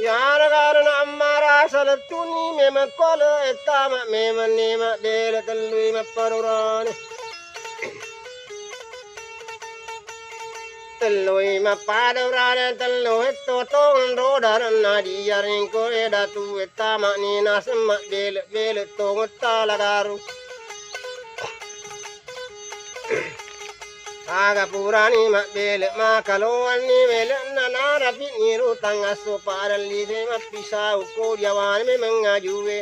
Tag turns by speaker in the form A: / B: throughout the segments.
A: Yaragaran amara salatuni mema kolo etama mema nema bela talui maparurani talui mapadurani talui totong rodaran nadi yaring ko edatu etama ni nasma bela bela tong talagaru Aga purani ma bele ma kaluan ni bele na narapi ni rutang aso para lide ma pisau ko diawan me mengajuwe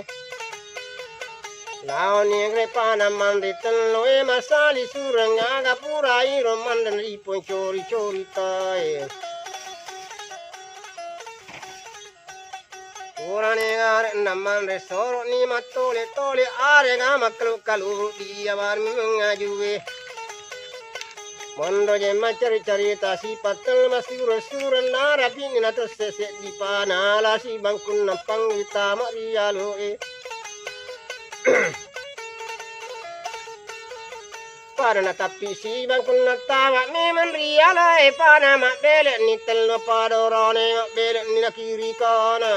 A: Lao ni grepana manditan loe masali surang aga purai romandan ipon chori chori tae Purani gar naman resoro ni matole tole are ga maklu kalu diawan me mengajuwe Mondo jema cari-carita si patel masih urus-urus narapi ni nato sese di panala si bangkun nampang kita maria loe. Para natapi si bangkun natawa memang ria loe pana mak belek ni telo padorone mak belek ni nakiri kana.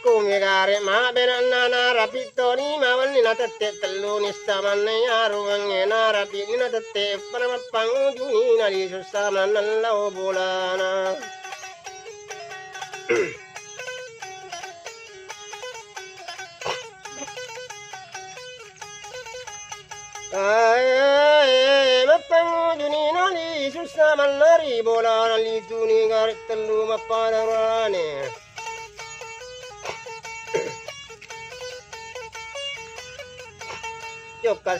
A: Kumigare ma benana rapito ni ma wani natate telu ni samane yaru wange na rapi ni natate para pangu ni na li susama nalla obulana ay mapangu ni na li susama nari bolana li tuni gar telu maparane Joka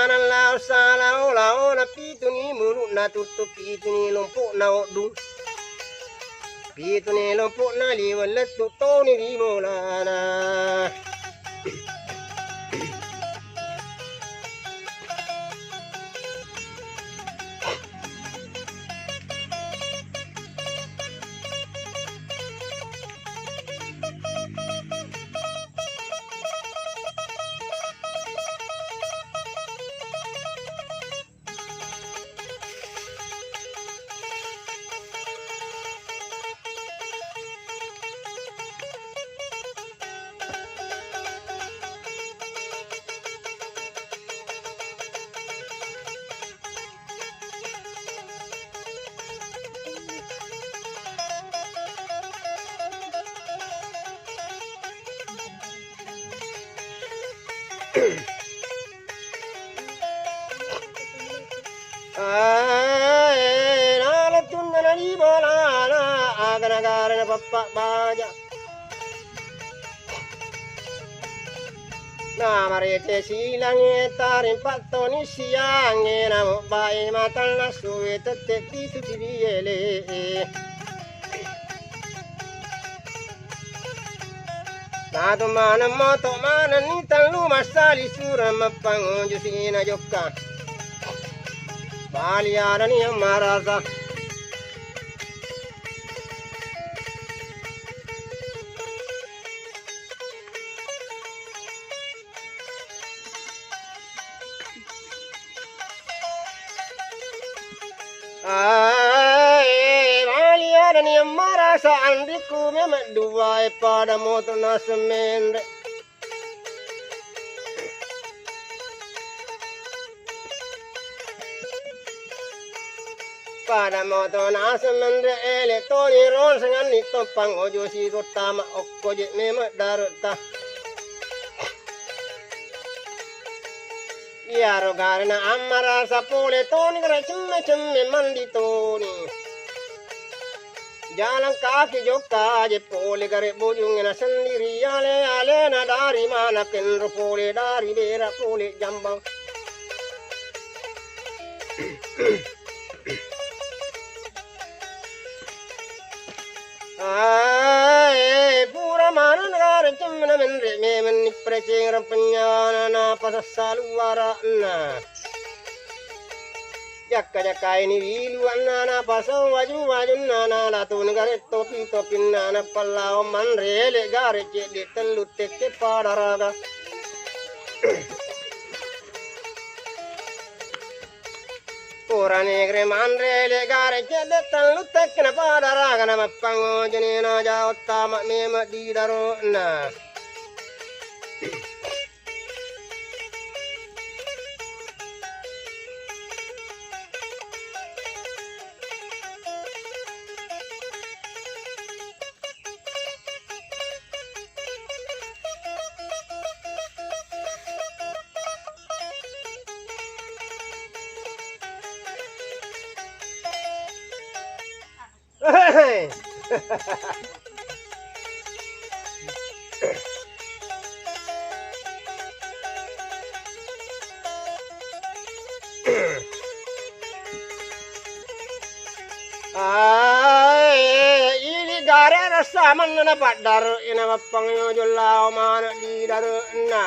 A: na lao sa lao na pitu ni mulu na tutu pitu ni lompo na odu pitu ni lompo na liwala tuto ni limolana Nala tunna ni bolana agana garana pappa baja Namarete silange tarin patoni siange namo bae matalla suwe tette pitu tibiele Nado mana moto mana ni talu masali suram mapango jusina jokka Baliana ni amarasa Baliana ni amarasa andiku memedua pada moto nasemende Pada moto nasemende ele toni ron sengan ni tompang ojo si rotama okko je mema darta Yaro garna amara sapole toni gara cemme mandi toni Jalan kaki joka je pole gare bojung na sendiri ale na dari mana kenro pole dari bera pole jambang Pura mana negara cemana menre memen ni precing rampenyana na pasasalu warana Jaka ini wilu na pasau waju na latu negara topi na palau manrele gare cede telu teke padaraga Purane gre manre le gare jelle talu tekna pada ragana mapango jenina ja utama mema di daro na. Ini gare rasa mana padar ina mapangyo jola mana di daru na.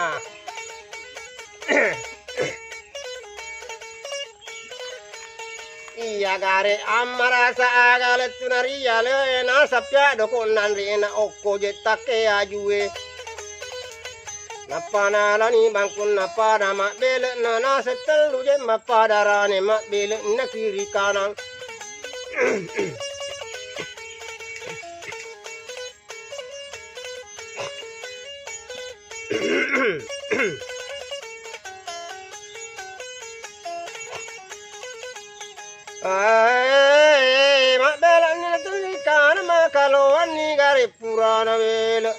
A: Iya gare amarasa agale tunaria le na sapya dokonan rena okko jetake ajue. Napana lani bangkun napana mak bele na setelu je mapadarane mak bele na kiri kanan. Mak bela ni tulikan makaloan ni gari purana bela.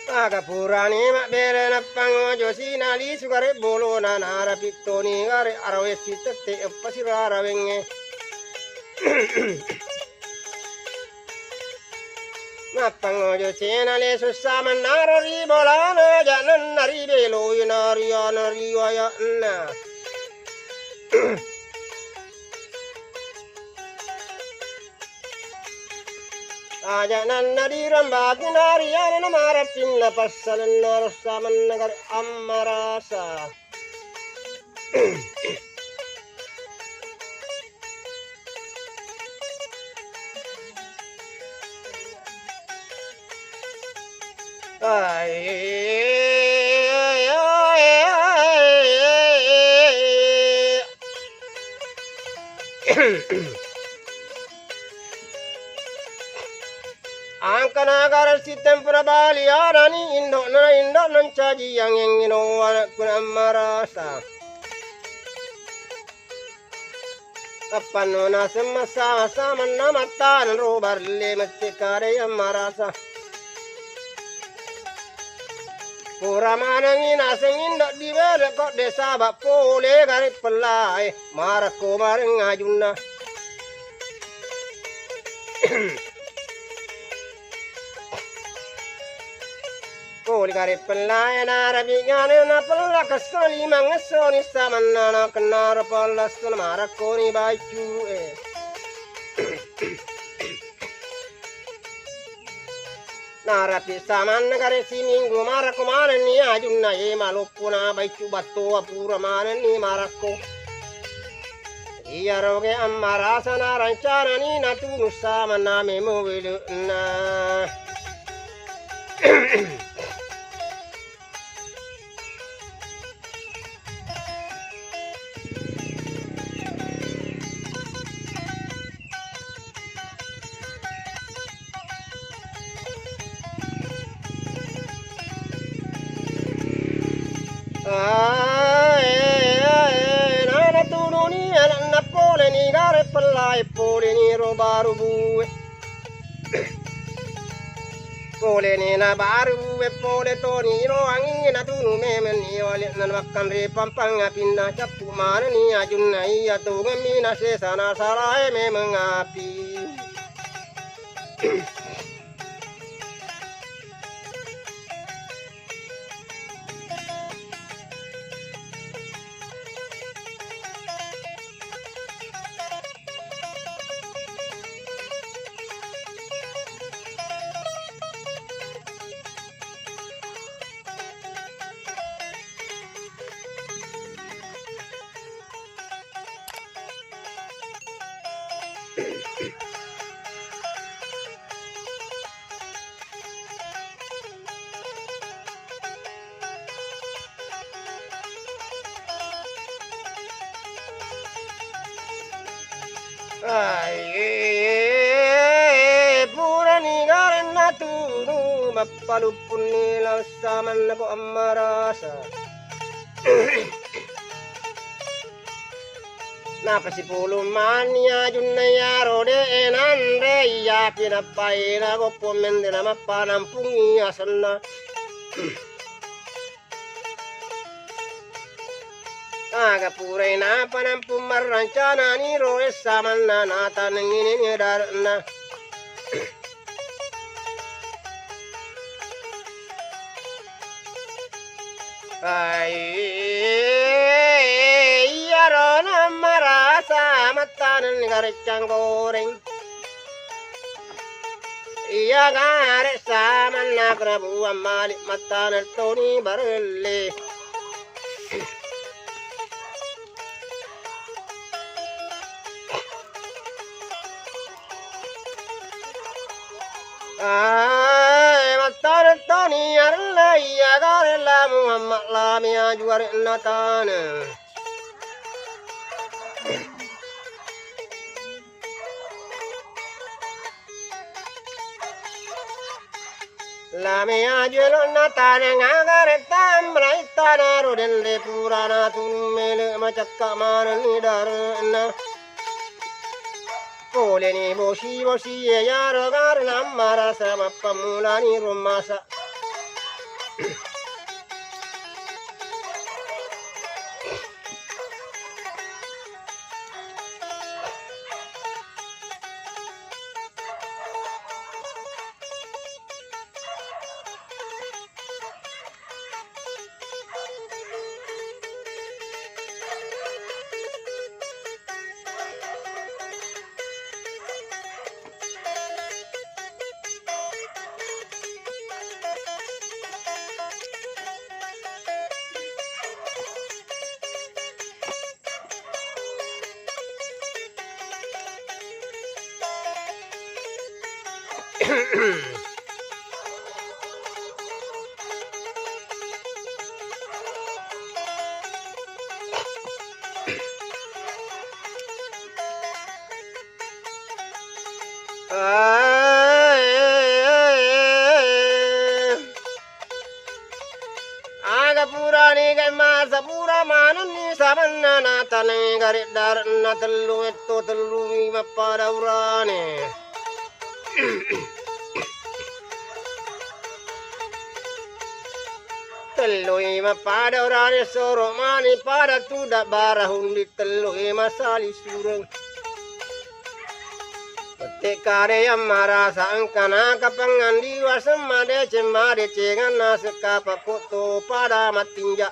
A: Aga purani mak bela na pangojo sinali sugare bolo na nara pitoni gari arawesi tete pasirara wenge. Mapangojo sinali susama narari bolana jalan nari belo nari nari waya na. Ajanan nari rambat nari yana marapin la pasalan narusaman nagar amarasa. Angkana garal sistem prabali arani indo nancaji yang ino anak kuna marasa. Apa nona semasa sama nama tan robar le mesti kare yang marasa. Pura manangin asengin dak dibele kok desa bak pole garip pelai marako mareng ajuna. Pole garip pelai narabi ngane na pelak kesali mangesoni samana na kenar pelas marako ni baju Narapi saman negara siminggu marako mana ni ajunna ye malopuna baicu batu apura mana ni marako. Iya roge amarasa na rancana ni natunu sama na memo welu na. Nana turuni anak pole ni gare pelai pole ni robaru bue. Pole ni na baru bue pole toni ro angin na tunu memen ni wale nan makan re pampang apinna capu mana ni ajunna iya tu ngamina sesana sarai memang api. Ay, purani garna tunu mapalupun nila saman ko amarasa. Napasipulo mania junayaro de enandre ya kinapaina ko pomendena mapanampungi asana. Aga purai na panampung marrancana ni roes samanna nata nangini ni darna. Ay, yarona marasa matanan garicang goreng. Iya gare samanna krabu amali matanan toni barelle. Ay, matanan toni arla iya gare la Muhammad la miya juare natana. La mia juelo natana ngagare tamra itana rodelle purana tunmele macakka marani darna. Poleni boshi ya rogar namara sama pamulani rumasa. Aga purani kay masa pura manan ni samanna natane garit darna telu etto telu mapadawrane. Telu mapadawrane soro mani pada tuda barahundi telu masali sureng. Tekare amara sangkana kapangan diwasam made cemade cengan naseka pakoto pada matinja.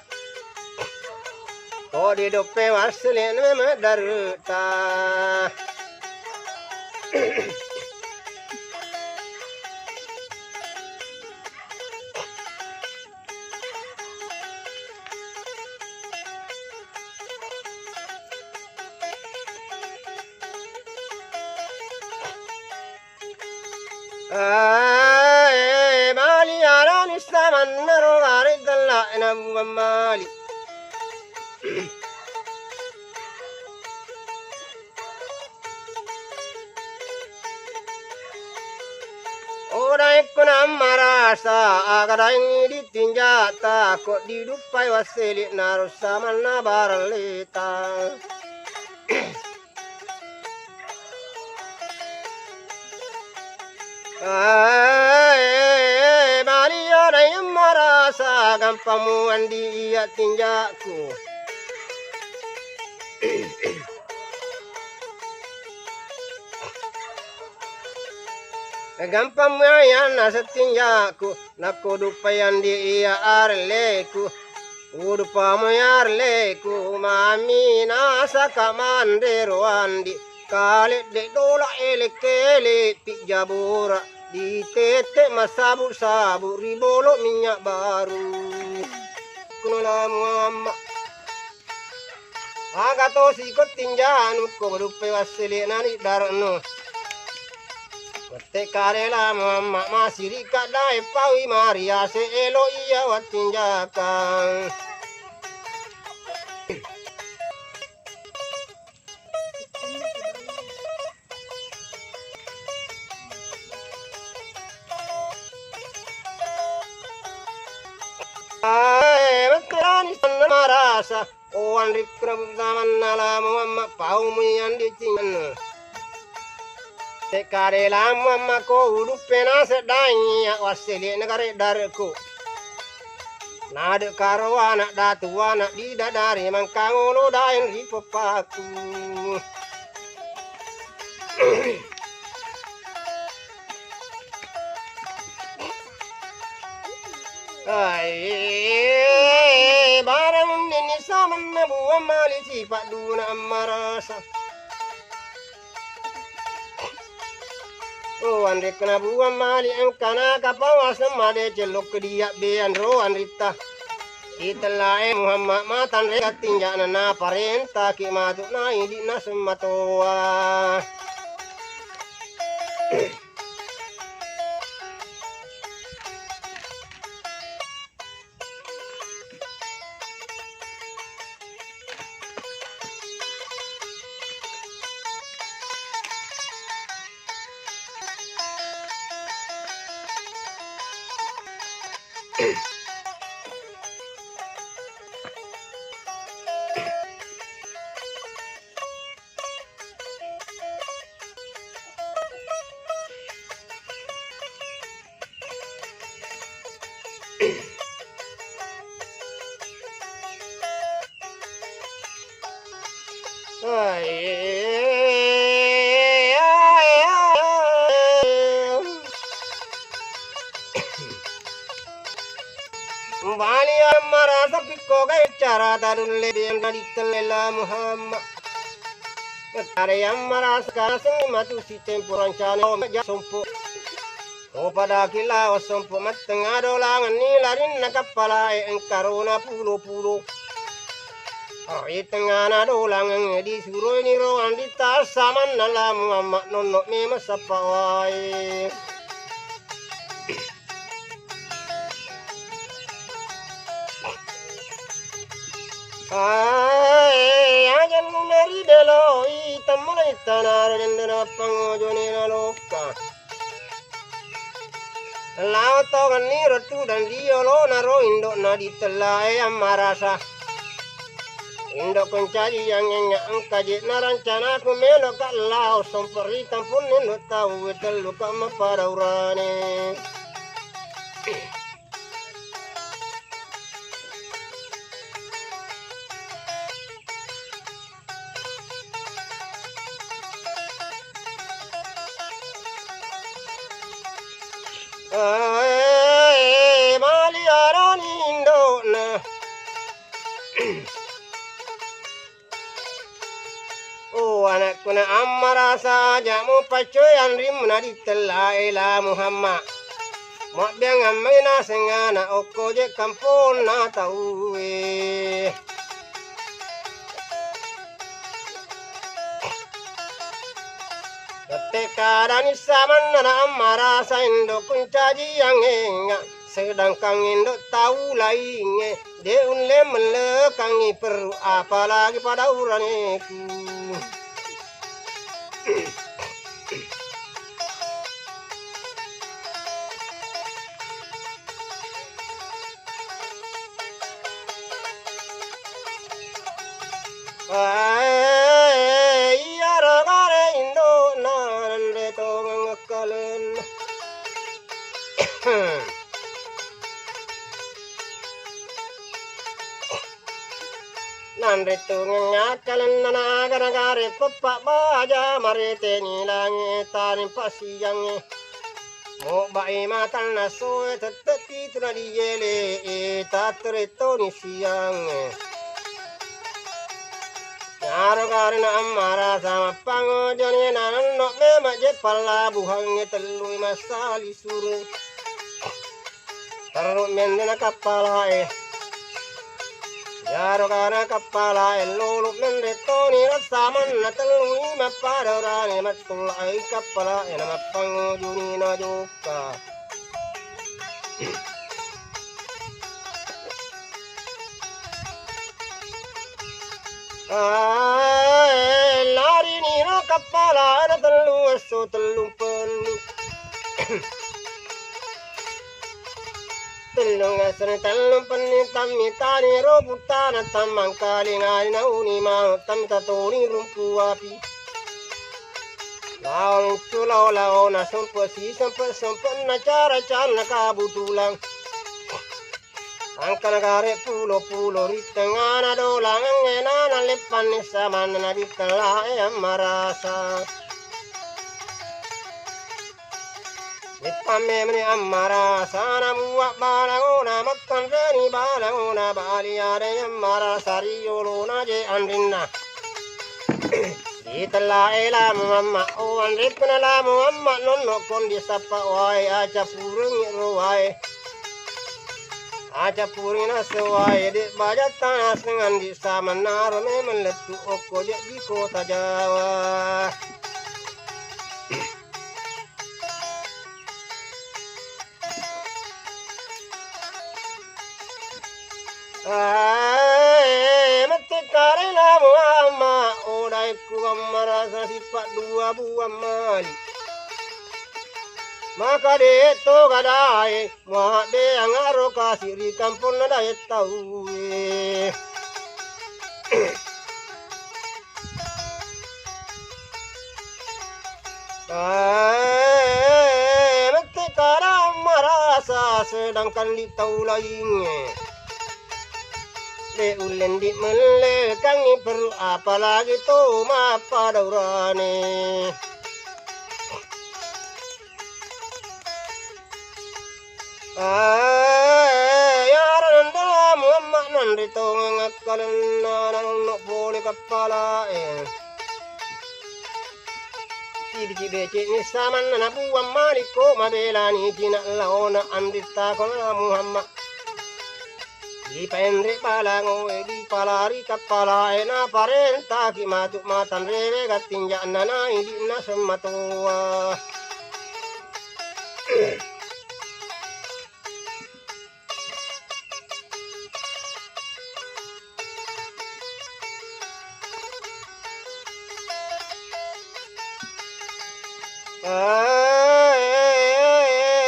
A: Kode dope waslen memadarta. Ay, mali aran istaman narogari dalla enam mali. Ora ikun amarasa agara ini ditinjata kok didupai wasili narusaman nabaralita. Ay, Maria na marasa gampamu andi iya tinjaku. Gampamu ya nasa tinjaku, nakudupai andi iya arleku. Udupamu ya arleku, mami nasa kamandero andi. Kali de dola elekele pijabura di tete masabur sabur ribolo minyak baru kunula muamma aga to sikot tinjanu ko berupe wasile nani darno Mate karela muamma masiri kadai pawi maria se elo iya watinjakan. ni marasa o andikra zaman nala mamma paumu yanditin te kare la mamma ko udupena sedai wasile negare darku nade karwana datuwana di dadari mangkangono dain ripopaku ay barang ini saman buah mali sifat duna amarasa oh andre kena buah mali engkana kapawas made celok dia bean ro andrita itelae Muhammad matan reka tinjana na parenta ki matu na idi na sematoa Balia marasa pikko gay cara tarulle biang dalitella Muhammad Karayam marasa kasing matu si tempuran chano meja sompo o pada kila o sompo matengah dolangan ni larin nakapala engkarona pulo tengah na dolangan di suruh ni roan di tas saman nala Muhammad nonok memang sapawai ay ajan nari belo itamal itanar dendera pangojoni naloka lao to gani rotu dan diolo naro indo nadi telai amarasa indo koncari yang angkaje narancana ku melo ka lao somperi tampun indo tahu telu kama para urane mali arani indo na oh anakku na amarasa jamu pacoyan rimna ditela ela Muhammad mak biang amena sengana oko je kampung na tau ketika dan saman na amarasa indo kuncaji yang enga sedangkan indo tahu lainnya de unle melekangi perlu apalagi pada uraneku iya ragare indo nan reto ngakalen nan reto ngakalen nagare papa baja marete ni langi tarin pasiyang mo bai matan naso teteti tunadi yele tatreto ni siang Aragari na amara sama pangojoni nanan no me maje pala buhang telu masali suru taru mendena kapala Aragara kapala lulu mende toni rasaman na telu mapararani matul ai kapala ena pangojoni na joka lari ni no kapala na telu so telu perlu Tulung asal talung penitam mitani robutana tamang kalingan nauni mau tam tatoni rumpu api. Laung culau lau na semposi sempet na cara cara kabutulang. Angkan gare pulo di tengah na dolang ngena lepan saman na di tengah marasa. Ipamemni amara sana buat balangona makan reni balangona bali ada amara sari yolona je andrinna. Itala ela mama o andripna la mama nonno kondi sapa wai aja purung roai. Aja purina sewai di bajat tanah sengan di samana rome meletu oko di kota Jawa. Mati karena mama odai ku merasa sifat dua buah mali. Maka de to gadai ma de angaro kasih di kampung nada tahu. Mati karena merasa sedangkan di tahu lainnya. De ulen di mele kangi perlu apalagi to ma padaurane. Yaran dalam Muhammad nandri to ngakalan na no boleh kepala Cibi becek ni saman na buam maliko mabelani jina laona andita kola Muhammad. Di pendek palango di palari kapala ena parenta ki matuk matan rewe gatinja nana idi na sematua.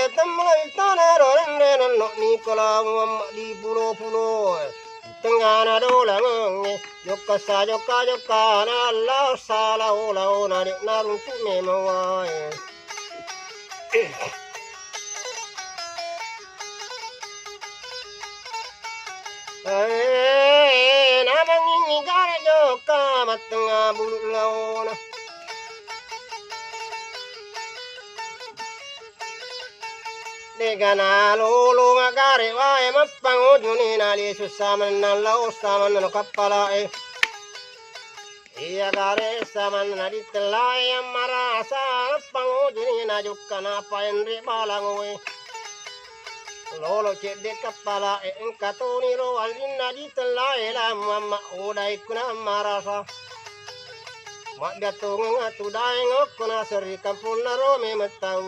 A: Temai tanah orang no Nikola Muhammad di pulau-pulau tengah nado langang joka na Allah salah olah narik narun tu memawai. Namang ini gara joka matengah bulu launa. Degana lolo ngagare wae mapang ujuni nali susaman na lau saman no kapala iya gare saman na ditelai marasa mapang ujuni na jukana paenri balangoe lolo cede kapala engkatoni ro alin na ditelai la mama odai kuna marasa mak datung ngatu dai ngokona seri kampung na ro me matau.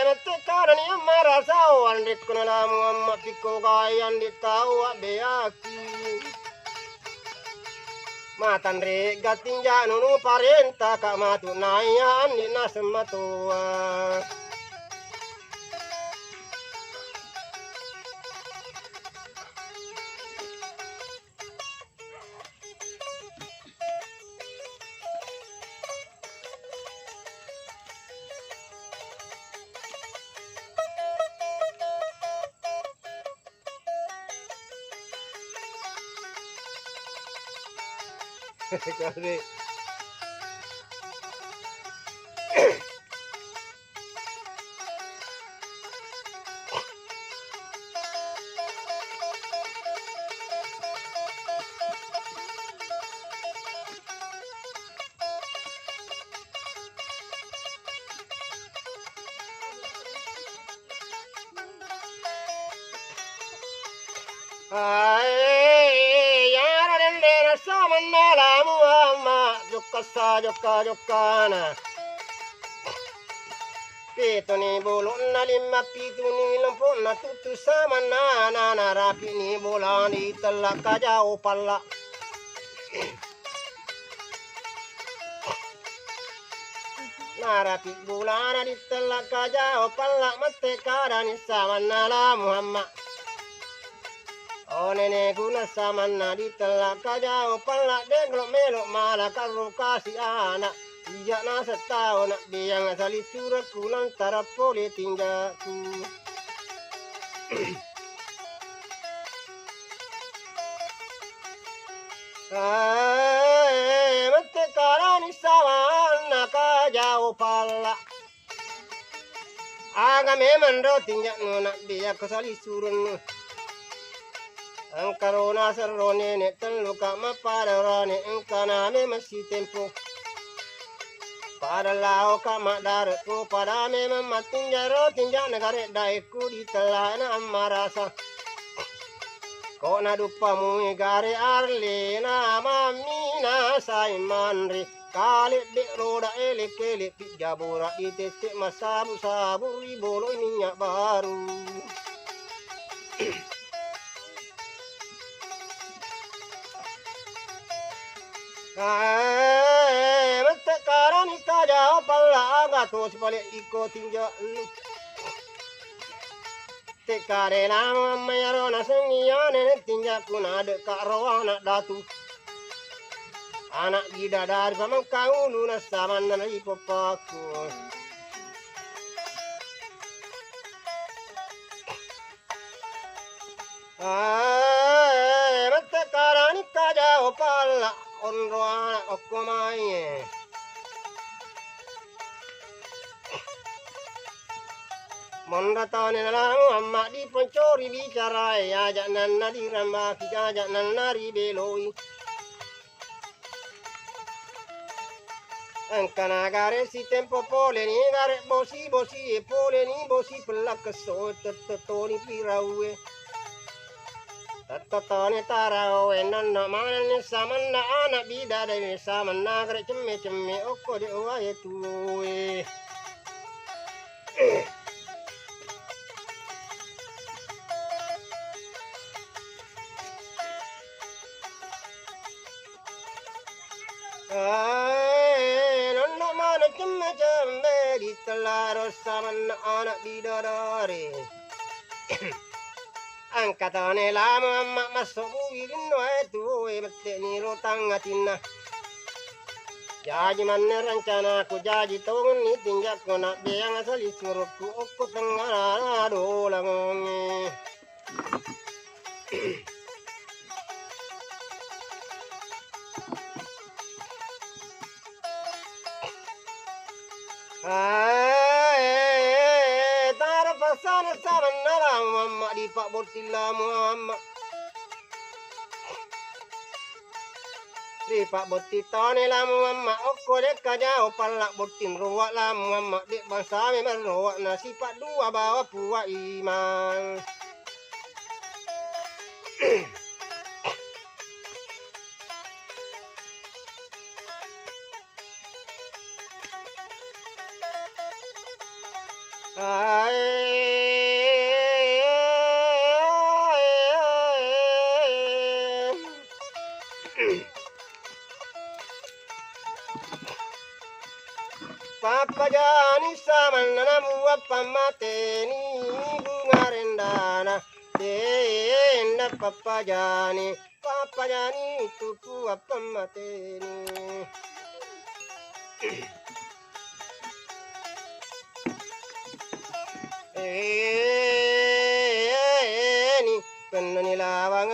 A: Mati karena marasa andit kunala Muhammad piko gaya andit tahu beaki. Matan re gatinja nunu parenta kak matu naya andit nasematua. Kali. Saman malam ama joka Pito ni bulon na lima pito ni lampon na tutu sama na rapi ni bulan di telak kajau pala. narapi bulana di telak kajau palak mate karani samanala Muhammad. Oh nenek guna samanna di telak kajau palak deglok melok malah karo kasih anak. Iya na setahun nak biang asali surat kulang tarap boleh tinggalku. Mate karani samanna kajau palak. Aga memang do tinggal nak biang asali surat. Angkarona serone ne teluka maparane angkana me masih tempo pada lao kama darat ko pada me matin jaro tinja negare daiku di telana amarasa ko na dupa mu gare arle na mamina saimanri kali de roda ele kele pijabura di tete masabu sabu ribolo minyak baru. Mate karani kajau pala gato sepale iko tinja te kare lama mayaro na sengiane tinja kuna de karo anak datu anak bidadari pamang kau nuna saman na ipopaku. Mate karani kajau pala onro anak okomaye. Monda tane lamu amma di pencuri bicara ya jangan nadi ramba kita jangan nari beloi. Angkana gare si tempo pole ni gare bosi bosi pole ni bosi pelak keso tetoni pirawe. Tatone tarao enana manane samanna anak bidadari samanna gare cemme cemme okko de wae tuwe. Nonna mana cemme cemme di telaro samanna anak bidadari. Angkatane lama amma masuk buirin wae tuwe mete ni rotang atina. Jadi mana rencana ku jadi tongon ni tinjak kona beang asali suruhku okko tengah dolangonge. Tara pasana samanna lama di Pak Botila Muhammad. Di Pak Botitone la Muhammad okko dek kajau palak botin ruwak la Muhammad dek bangsa memang ruwak nasi pak dua bawa puak iman. Papa jani samanna muappa mateni bungarendana denda papa jani tupu apa mateni. Ni penani lawang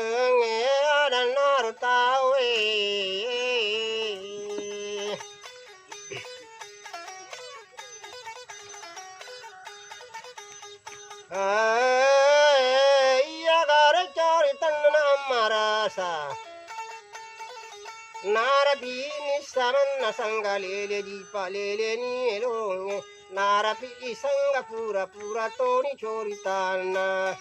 A: dan naru tawe. Iya gara cari tanah marasa. Narapi ni samanna sangalele di palele ni elonge. Narapi isanga pura-pura toni cori tanah.